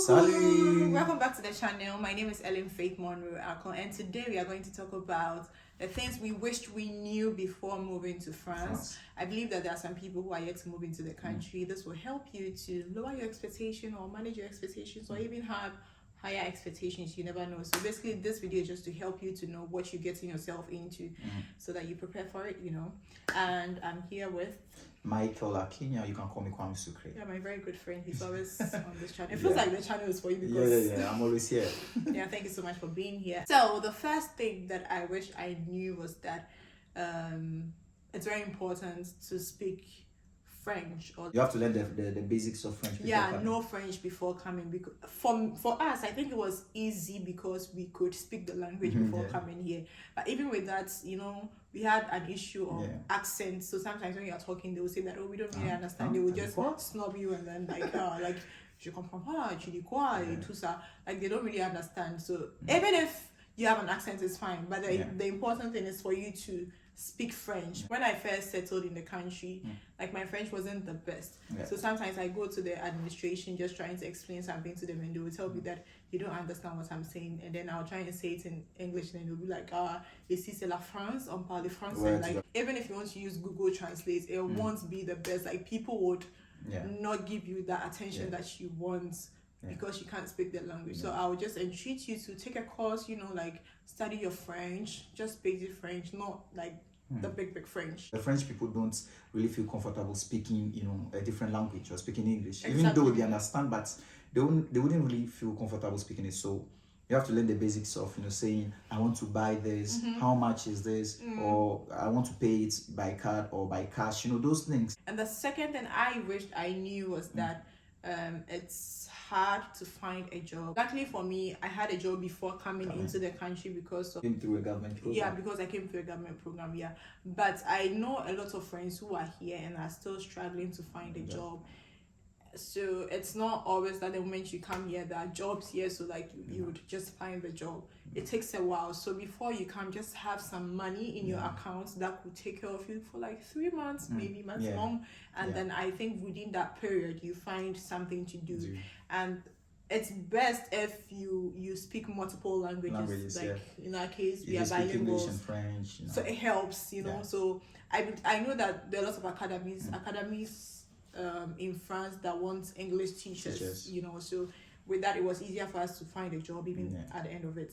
Coucou! Welcome back to the channel. My name is Ellen Faith Monroe Akon, and today we are going to talk about the things we wished we knew before moving to France. I believe that there are some people who are yet to move into the country. This will help you to lower your expectation or manage your expectations or even have higher expectations. You never know. So basically this video is just to help you to know what you're getting yourself into so that you prepare for it, And I'm here with Michael Akinya, you can call me Kwame Sucre. my very good friend. He's always on this channel. It feels like the channel is for you because I'm always here. Thank you so much for being here. So the first thing that I wish I knew was that it's very important to speak French, or you have to learn the basics of French before coming. Know French before coming, because for us I think it was easy because we could speak the language before coming here. But even with that, we had an issue of accent. So sometimes when you're talking, they will say that, oh, we don't really understand. They will just snub you and then like je comprends pas, tu dis quoi, et tout ça. Like they don't really understand. So even if you have an accent, it's fine. But the important thing is for you to speak French. When I first settled in the country, like my French wasn't the best. So sometimes I go to the administration just trying to explain something to them, and they will tell me that you don't understand what I'm saying, and then I'll try and say it in English, and they'll be like, ici c'est la France, on parle français. Like even if you want to use Google Translate, it won't be the best. Like people would not give you that attention that you want. Because you can't speak the language. So I would just entreat you to take a course, like study your French, just basic French, not like the big French. The French people don't really feel comfortable speaking, a different language or speaking English. Exactly. Even though they understand, but they wouldn't really feel comfortable speaking it. So you have to learn the basics of, saying, I want to buy this, how much is this, or I want to pay it by card or by cash, those things. And the second thing I wished I knew was that it's hard to find a job. Luckily for me, I had a job before coming into the country because of came through a government program. Yeah, because I came through a government program. But I know a lot of friends who are here and are still struggling to find a job. So it's not always that the moment you come here there are jobs here, so like you would just find the job. It takes a while. So before you come, just have some money in your account that could take care of you for like 3 months, maybe maximum. And then I think within that period you find something to do. And it's best if you speak multiple languages. Like in our case, we are bilingual. English and French. So it helps, So I know that there are lots of academies in France that want English teachers. So with that it was easier for us to find a job even at the end of it.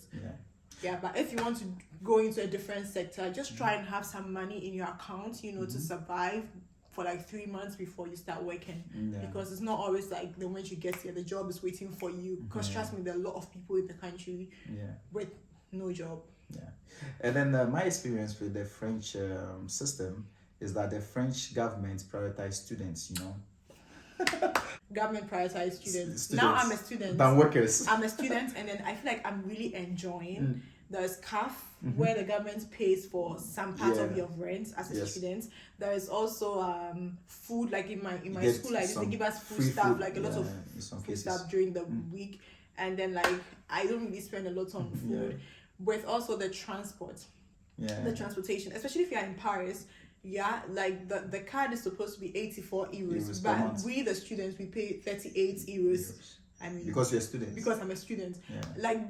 But if you want to go into a different sector, just try and have some money in your account, to survive for like 3 months before you start working. Because it's not always like the moment you get here the job is waiting for you, because trust me, there are a lot of people in the country with no job. And then my experience with the French system is that the French government prioritize students, Government prioritize students. Now I'm a student. Than workers. I'm a student, and then I feel like I'm really enjoying. There's CAF, where the government pays for some part of your rent as a student. There is also food, like in my school, like they give us food stuff, like a lot of food stuff during the week. And then like I don't really spend a lot on food. With also the transport. The transportation, especially if you're in Paris. Like the card is supposed to be 84 euros, but we the students we pay 38 euros. I mean, because you're a student. Because I'm a student. Like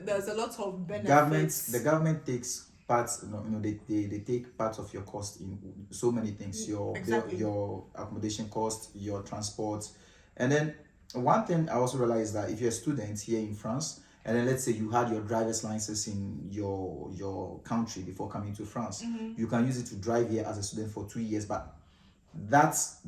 there's a lot of benefits. The government takes parts. They take part of your cost in so many things. Your accommodation cost, your transport, and then one thing I also realized that if you're a student here in France, and then let's say you had your driver's license in your country before coming to France, you can use it to drive here as a student for 2 years, but that's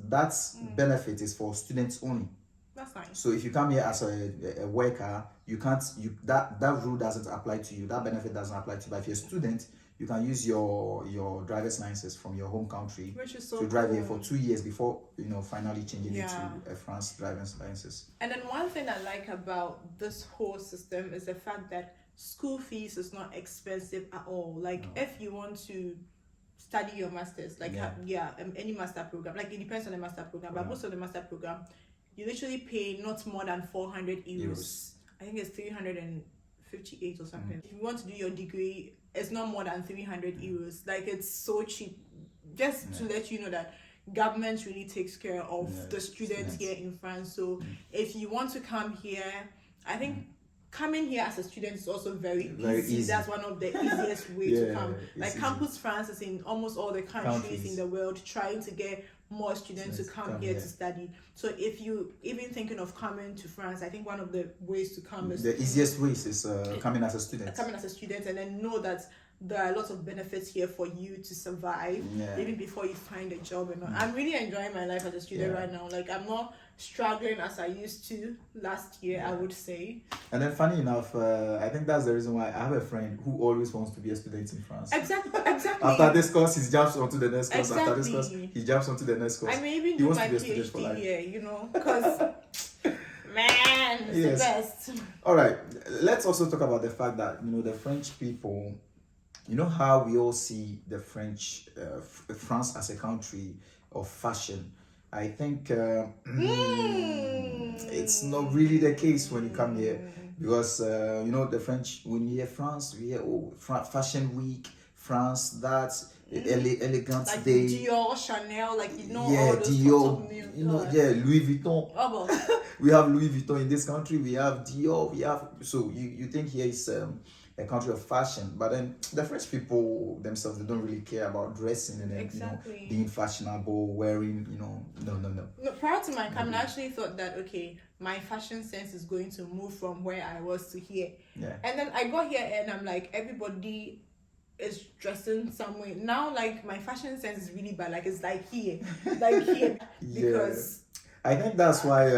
benefit is for students only. That's nice. So if you come here as a worker, that rule doesn't apply to you, that benefit doesn't apply to you. But if you're a student, you can use your driver's license from your home country to drive here for 2 years before finally changing it to a France driver's license. And then one thing I like about this whole system is the fact that school fees is not expensive at all. Like if you want to study your masters, like any master program, like it depends on the master program, but most of the master program you literally pay not more than 400 euros. I think it's 358 or something. If you want to do your degree, it's not more than 300 euros. Like it's so cheap. Just to let you know that government really takes care of the students here in France. So if you want to come here, I think coming here as a student is also very easy. That's one of the easiest way to come. Like Campus France is in almost all the countries in the world, trying to get more students to come here to study. So if you even thinking of coming to France, I think one of the ways to come is the easiest ways is coming as a student. Coming as a student, and then know that there are lots of benefits here for you to survive even before you find a job. And I'm really enjoying my life as a student right now. Like I'm not struggling as I used to last year, I would say. And then funny enough, I think that's the reason why I have a friend who always wants to be a student in France. Exactly. After this course, he jumps onto the next course. After this course, he jumps onto the next course. I may even do my PhD here, you know, because man, it's the best. All right, let's also talk about the fact that, you know, the French people, you know how we all see the French, France as a country of fashion. I think it's not really the case when you come here, because you know, the French, when you hear France, we hear fashion week, France, that's elegant like day, Dior, Chanel, like you know, all those Dior, you know, Louis Vuitton. We have Louis Vuitton in this country. We have Dior. We have, so you think here is a country of fashion, but then the French people themselves, they don't really care about dressing and then, you know, being fashionable, wearing, you know, no. Prior to my coming, I actually thought that okay, my fashion sense is going to move from where I was to here. And then I got here and I'm like, everybody is dressing some way now. Like my fashion sense is really bad. Like it's like here, because. I think that's why,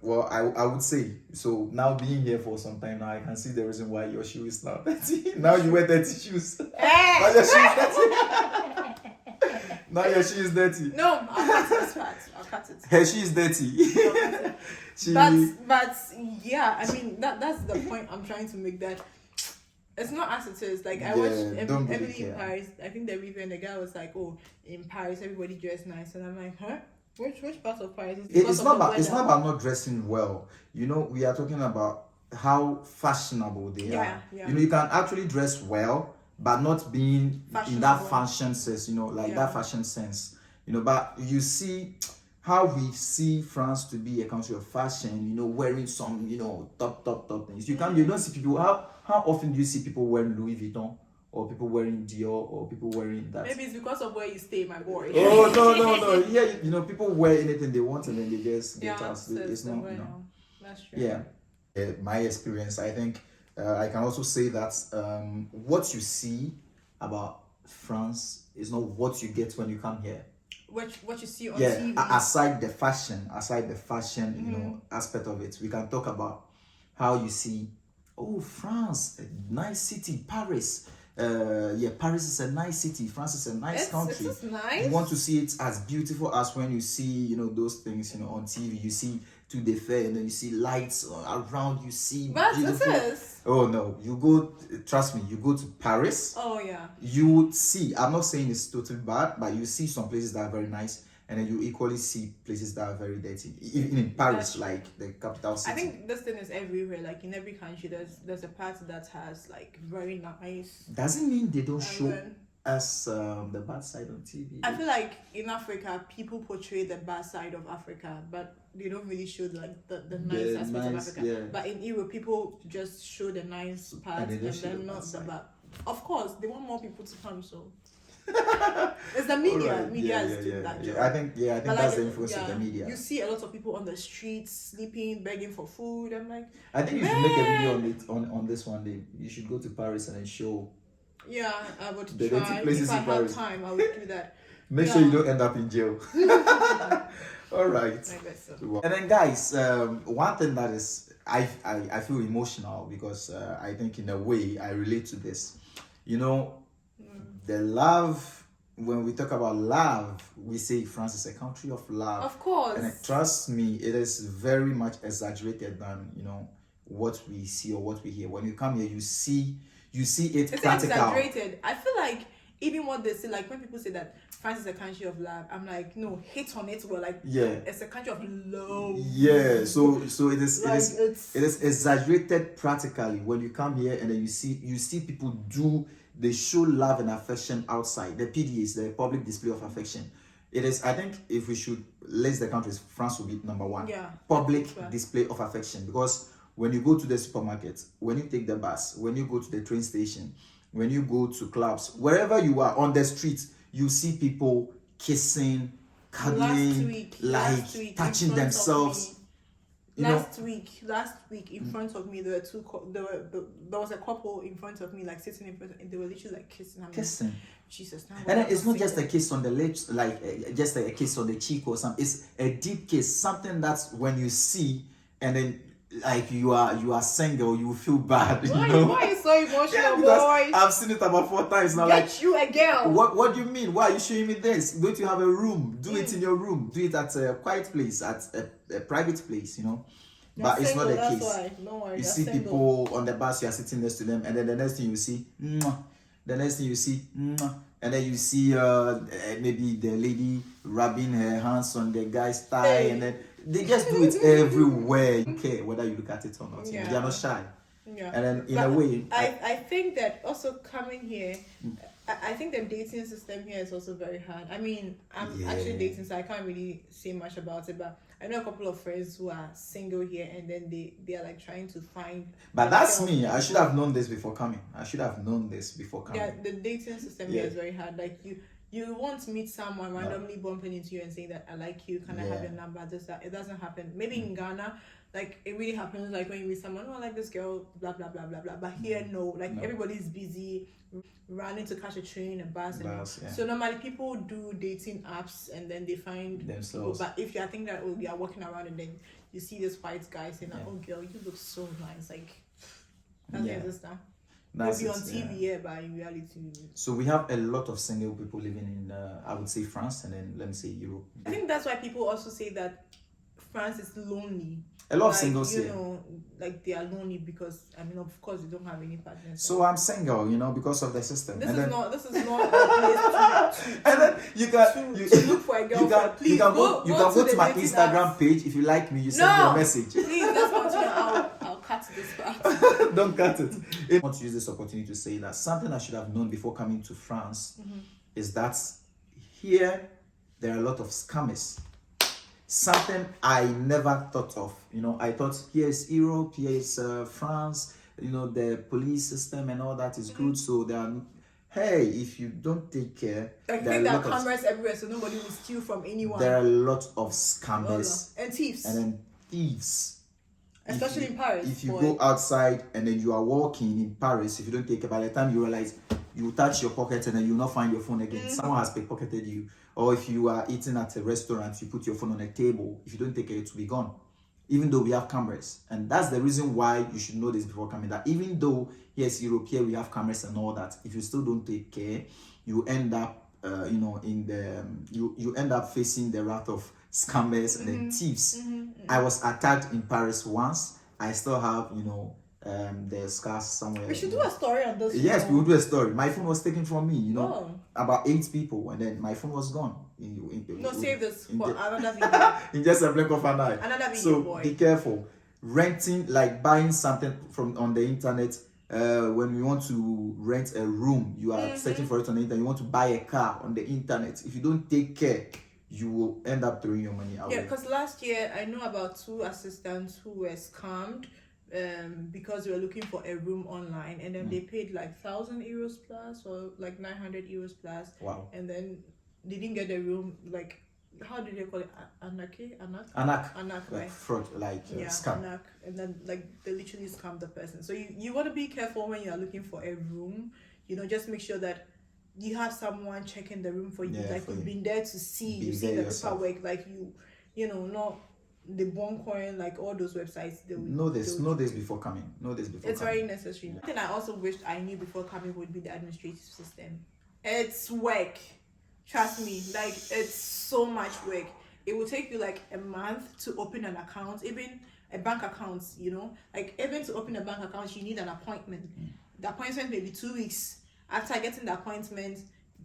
well, I would say, so now being here for some time now, I can see the reason why your shoe is now dirty. Now you wear dirty shoes. Now your shoe is dirty. Now your shoe is dirty. No, I'll cut this part. I'll cut it. Her shoe is dirty. But yeah, I mean, that's the point I'm trying to make, that it's not as it is. Like I watched Emily in Paris. I think the review and the guy was like, oh, in Paris everybody dressed nice, and I'm like, huh? Which part of Paris? It's not about not dressing well. You know, we are talking about how fashionable they are. You know, you can actually dress well, but not being in that fashion sense. You know, like that fashion sense. You know, but you see how we see France to be a country of fashion. You know, wearing some, you know, top things. You don't see people. How often do you see people wearing Louis Vuitton? Or people wearing Dior, or people wearing that. Maybe it's because of where you stay, my boy. Oh, no. Yeah, you know, people wear anything they want and then they just get out. It's not, you know. That's true. Yeah. My experience, I think I can also say that what you see about France is not what you get when you come here. What you see on TV. Aside the fashion, you know, aspect of it, we can talk about how you see, oh, France, a nice city, Paris. Paris is a nice city. France is a nice country. It's nice. You want to see it as beautiful as when you see, you know, those things, you know, on TV. You see to the fair, and then you see lights around. You see beautiful. Oh no, you go. Trust me, you go to Paris. Oh yeah. You would see. I'm not saying it's totally bad, but you see some places that are very nice. And then you equally see places that are very dirty. Even in Paris, like the capital city. I think this thing is everywhere. Like in every country, there's a part that has like very nice. Doesn't mean they don't show us the bad side on TV. I feel like in Africa, people portray the bad side of Africa, but they don't really show like the nice aspects of Africa. Yeah. But in Europe, people just show the nice parts and then not the bad. Of course, they want more people to come, so. It's the media. Right. Media is doing that job. I think that's the influence of the media. You see a lot of people on the streets sleeping, begging for food. I'm like, I think you should make a video on this one day. You should go to Paris and then show. Yeah, I would the try. Places if I in Paris. had time, I would do that. Make sure you don't end up in jail. All right. I guess so. And then, guys, one thing that is I feel emotional because I think in a way I relate to this. You know. The love, when we talk about love, we say France is a country of love. Of course. And trust me, it is very much exaggerated than, you know, what we see or what we hear. When you come here, you see it practical. It's exaggerated. I feel like even what they say, like when people say that France is a country of love, I'm like, no, hate on it. Well, like, it's a country of love. Yeah, so it is like it is exaggerated practically when you come here and then you see people they show love and affection outside. The PDAs, the public display of affection. It is. I think if we should list the countries, France will be number one. Yeah. Public display of affection, because when you go to the supermarket, when you take the bus, when you go to the train station, when you go to clubs, wherever you are on the street, you see people kissing, cuddling, last week, touching themselves. Last week in front of me, there was a couple in front of me, like sitting in front, and they were literally like kissing. Jesus. And then it's not just a kiss on the lips, like just a kiss on the cheek or something. It's a deep kiss, something that's when you see, and then like you are single, you feel bad. Why are you so emotional, boy? I've seen it about 4 times now. Get you a girl. What do you mean? Why are you showing me this? Don't you have a room? Do it in your room. Do it at a quiet place, at a private place, But it's not the case. Why. No worry, you see people on the bus, you are sitting next to them, and then the next thing you see, the next thing you see, and then you see maybe the lady rubbing her hands on the guy's thigh, and then they just do it everywhere. You don't care whether you look at it or not. They are not shy. Yeah. And then in a way, I think that also coming here, I think the dating system here is also very hard. I mean, I'm actually dating, so I can't really say much about it, but I know a couple of friends who are single here, and then they are like trying to find. But that's me. I should have known this before coming. Yeah, the dating system here is very hard. Like you won't meet someone randomly bumping into you and saying that I like you, can I have your number? It doesn't happen. Maybe in Ghana, like it really happens, like when you meet someone, I like this girl, blah blah blah blah blah. But here, no, everybody's busy running to catch a train, a bus, so normally people do dating apps and then they find themselves. But if you think that you are walking around and then you see this white guy saying, "Oh girl, you look so nice," like that's exist now. Maybe on TV, but in reality. So we have a lot of single people living in, I would say France, and then let me say Europe. I think that's why people also say that France is lonely. A lot of singles here. Like they are lonely because of course you don't have any partners. So I'm single, because of the system. This is not a place to and then you can look for a girlfriend. You can go to my Instagram page. If you like me, you send me a message. Please, let's continue. I'll cut this part. Don't cut it. I want to use this opportunity to say that something I should have known before coming to France is that here there are a lot of scammers. Something I never thought of. I thought here is Europe, here is France. The police system and all that is good. So there are. Hey, if you don't take care, I think there are cameras everywhere, so nobody will steal from anyone. There are a lot of scammers and thieves. And then thieves. Especially in Paris. If you go outside and then you are walking in Paris, if you don't take care, by the time you realize, you touch your pocket and then you'll not find your phone again. Someone has pickpocketed you. Or if you are eating at a restaurant, you put your phone on a table. If you don't take care, it will be gone. Even though we have cameras. And that's the reason why you should know this before coming. That even though, yes, Europe, here we have cameras and all that, if you still don't take care, you end up, you end up facing the wrath of scammers and then thieves. I was attacked in Paris once. I still have, the scars somewhere. We should do a story on this. Yes, we will do a story. My phone was taken from me, about 8 people, and then my phone was gone. Save this for another video. In just a blink of an eye. Another video, so boy. Be careful. Renting, like buying something from on the internet. When you want to rent a room, you are searching for it on the internet. You want to buy a car on the internet. If you don't take care, you will end up throwing your money away. Yeah, because last year I know about 2 assistants who were scammed because they were looking for a room online, and then they paid like 1,000 euros plus or like 900 euros plus. Wow. And then they didn't get a room. Like, how do they call it? Anak, like right? Fraud, like scam. Anak. And then like they literally scam the person. So you want to be careful when you are looking for a room. Just make sure that you have someone checking the room for you. You've been there to see. You see the paperwork. Like not the Boncoin, like all those websites. Know this before coming. It's very necessary. One thing I also wished I knew before coming would be the administrative system. It's work. Trust me, like it's so much work. It will take you like a month to open an account, even a bank account, like even to open a bank account, you need an appointment. The appointment may be 2 weeks. After getting the appointment,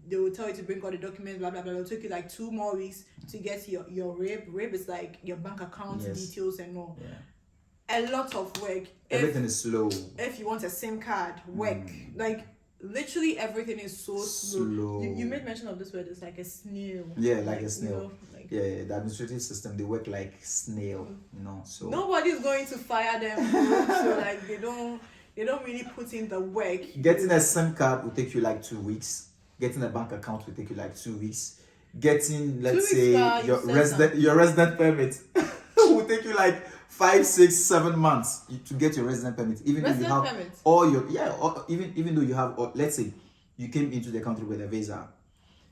they will tell you to bring all the documents, blah, blah, blah. It will take you like 2 more weeks to get your RIB. RIB is like your bank account details and all. Yeah. A lot of work. Everything is slow. If you want a SIM card, work. Like, literally everything is so slow. You made mention of this word. It's like a snail. Yeah, like a snail. Yeah, the administrative system, they work like snail. So nobody's going to fire them. So like they don't really put in the work. Getting a SIM card will take you like 2 weeks. Getting a bank account will take you like 2 weeks. Getting, let's say, your resident permit will take you like 5, 6, 7 months to get your resident permit. Even if you have all your even though you have, let's say you came into the country with a visa,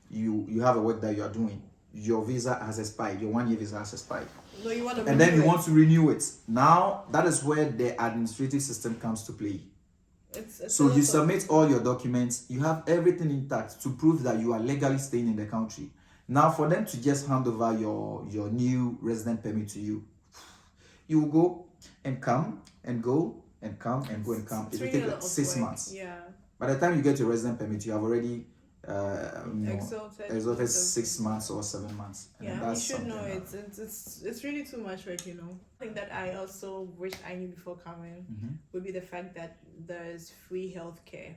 you have a work that you are doing, your visa has expired, your 1 year visa has expired. No, you want to and then you want to renew it. Now that is where the administrative system comes to play. So you submit all your documents, you have everything intact to prove that you are legally staying in the country. Now for them to just hand over your new resident permit to you, you will go and come and go and come and go and come. It will take like 6 months. Yeah. By the time you get your resident permit, you have already exhausted 6 months or 7 months. Yeah, you should know it's really too much work, I think that I also wish I knew before coming would be the fact that there's free healthcare.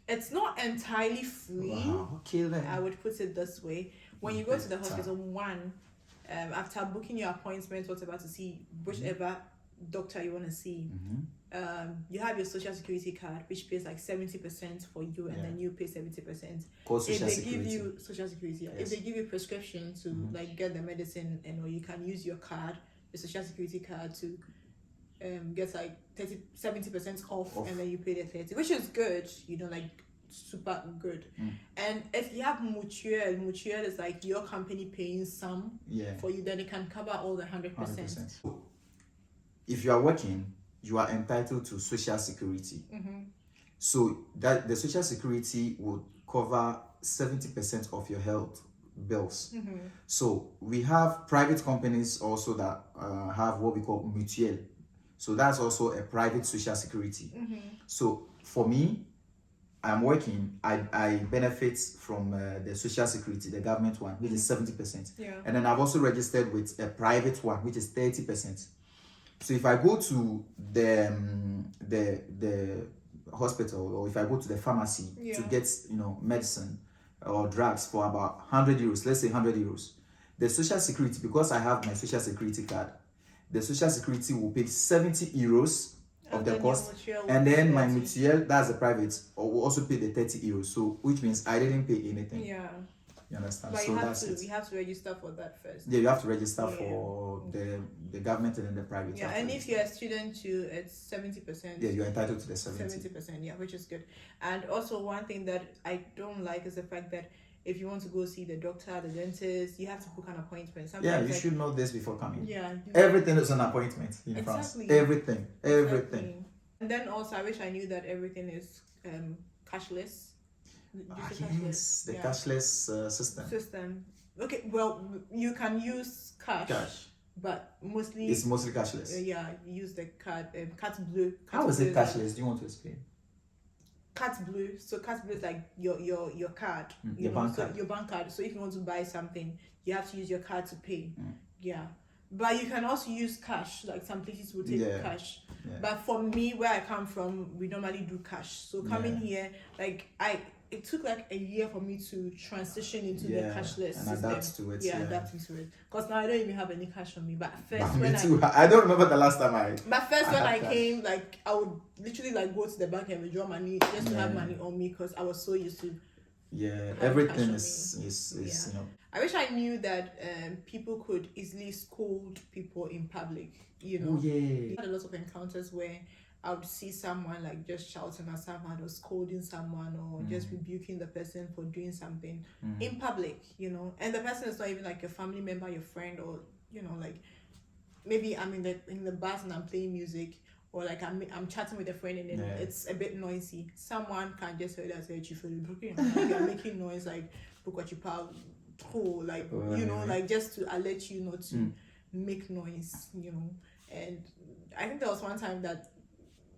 It's not entirely free. Wow, okay then. I would put it this way. When you go to the hospital, after booking your appointment, whatever, to see whichever doctor you want to see, you have your social security card, which pays like 70% for you, and then you pay 70%. If they give you social security, if they give you prescription to like get the medicine, and you can use your card, your social security card, to get like 70% off, and then you pay the 30, which is good, like super good. And if you have mutual is like your company paying some for you, then it can cover all the 100%. If you are working, you are entitled to social security. So that the social security will cover 70% of your health bills. So we have private companies also that have what we call mutual. So that's also a private social security. So for me, I'm working, I benefit from the social security, the government one, which is 70%. And then I've also registered with a private one, which is 30%. So if I go to the hospital, or if I go to the pharmacy to get medicine or drugs for about 100 euros, let's say 100 euros, the social security, because I have my social security card, the social security will pay 70 euros of the cost, and then my mutual, that's the private, will also pay the 30 euros. So which means I didn't pay anything. You understand? But you have to register for that first. Yeah, you have to register for the government and then the private. Yeah, and if you're a student too, it's 70%. Yeah, you're entitled to the 70%. Yeah, which is good. And also one thing that I don't like is the fact that if you want to go see the doctor, the dentist, you have to book an appointment. Sometimes you should know this before coming. Yeah. Everything is an appointment in France. Everything. And then also, I wish I knew that everything is cashless. Yes, the cashless system. Okay, well, you can use cash. But it's mostly cashless. You use the card, carte bleue. How is it cashless? Do you want to explain? Carte bleue. So carte bleue is like your card. Your bank card. So if you want to buy something, you have to use your card to pay. Yeah. But you can also use cash. Like some places will take cash. But for me, where I come from, we normally do cash. So coming here, like it took like a year for me to transition into the cashless system. Adapt to it. Adapting to it. Because now I don't even have any cash on me. But first, I don't remember the last time But first, when I came, like I would literally like go to the bank and withdraw money just to have money on me, because I was so used to. Everything is I wish I knew that people could easily scold people in public. I had a lot of encounters where I would see someone like just shouting at someone or scolding someone or just rebuking the person for doing something in public, and the person is not even like your family member, your friend, or like maybe I'm in the bus and I'm playing music, or like I'm chatting with a friend and then it's a bit noisy. Someone can just say that you're making noise, like like just to alert you not to make noise, And I think there was one time that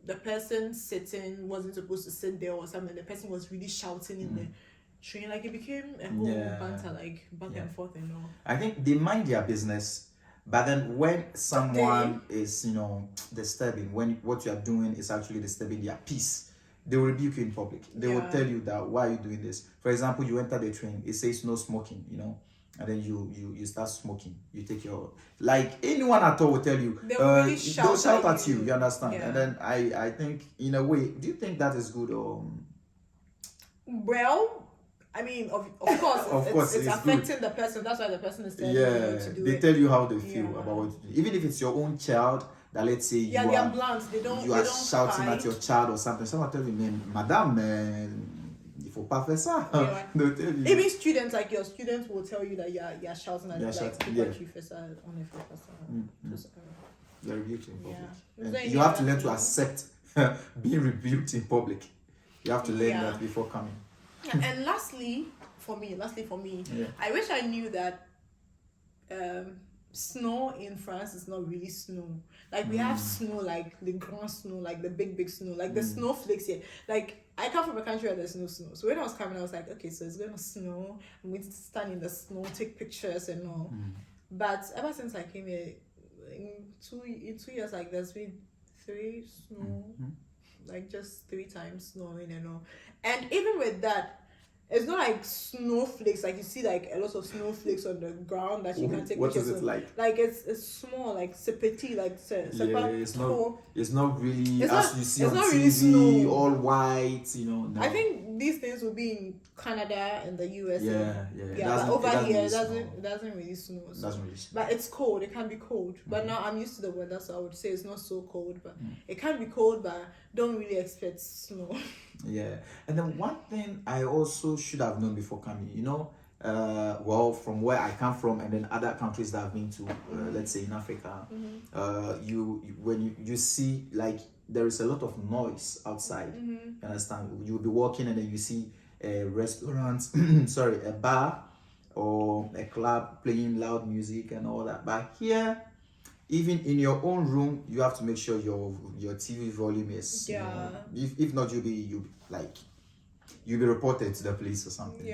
the person sitting wasn't supposed to sit there or something. The person was really shouting in the train. Like it became a whole banter, like back and forth and all. I think they mind their business, but then when someone is, disturbing, when what you are doing is actually disturbing their peace, they will rebuke you in public. They will tell you that, why are you doing this? For example, you enter the train, it says no smoking, and then you start smoking. You take your, like, anyone at all will tell you, really they'll shout at you, you understand? Yeah. And then I think, in a way, do you think that is good or? Well, I mean, of course, it's affecting good. The person. That's why the person is telling you to do they it. tell you how they feel about what you do. Even if it's your own child, that let's say they are blunt. They don't shouting hide. At your child or something. Someone tell you, madame, il faut pas faire ça. They'll tell you. Even students, like your students will tell you that you're shouting at them, like, tu fais ça, on ne fait pas ça. They're rebuked in public. And you have to learn to accept being rebuked in public. You have to learn that before coming. And lastly for me, I wish I knew that snow in France is not really snow. Like, we have snow, like the grand snow, like the big snow, like the snowflakes here. Like, I come from a country where there's no snow. So when I was coming, I was like, okay, so it's going to snow. I'm going to stand in the snow, take pictures and all. But ever since I came here, in 2 years, like, there's been 3 snow, like just 3 times snowing and all. And even with that, it's not like snowflakes, like you see like a lot of snowflakes on the ground that you can take pictures of. What is it like? Like, it's small, like c'est petit, like it's not really it's as not, you see it's on not TV, really snow. all white, No. I think these things will be in Canada and the US. But over here it doesn't really snow. So. Doesn't really snow. But it's cold. It can be cold. But now I'm used to the weather, so I would say it's not so cold. But it can be cold, but don't really expect snow. Yeah. And then one thing I also should have known before coming, well, from where I come from and then other countries that I've been to, let's say in Africa, when you see, like, there is a lot of noise outside. You understand? You'll be walking and then you see a restaurant, a bar or a club playing loud music and all that. But here, even in your own room, you have to make sure your TV volume is. If not, you'll be reported to the police or something.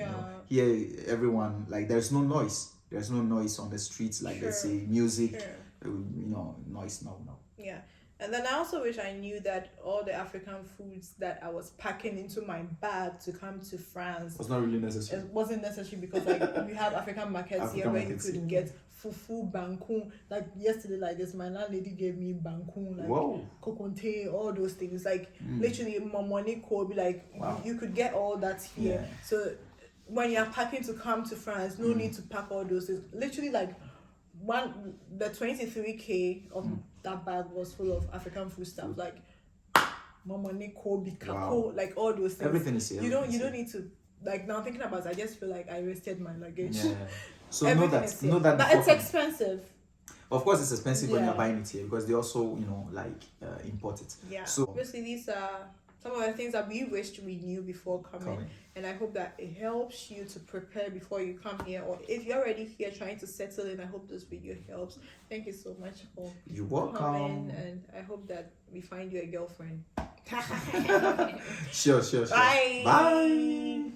Here, everyone, like, there's no noise. There's no noise on the streets, like, let's say music. Noise. No. Yeah. And then I also wish I knew that all the African foods that I was packing into my bag to come to France was not really necessary. It wasn't necessary because, like, we have African markets here where you could get fufu, bankun. Like, yesterday, like this, my landlady gave me bankun, like kokonte, all those things. Like, literally, my money could be like, you could get all that here. Yeah. So when you're packing to come to France, no need to pack all those things. Literally, like, the 23K of that bag was full of African food stuff, like momone, kobe, kako, like all those things. Everything is here. You don't need to, like, now thinking about it, I just feel like I wasted my luggage. Yeah. So know that. But it's expensive. Of course, it's expensive when you're buying it here because they also, import it. Yeah. So obviously, these are some of the things that we wished we knew before coming. And I hope that it helps you to prepare before you come here. Or if you're already here trying to settle in, I hope this video helps. Thank you so much for coming. And I hope that we find you a girlfriend. Sure. Bye. Bye.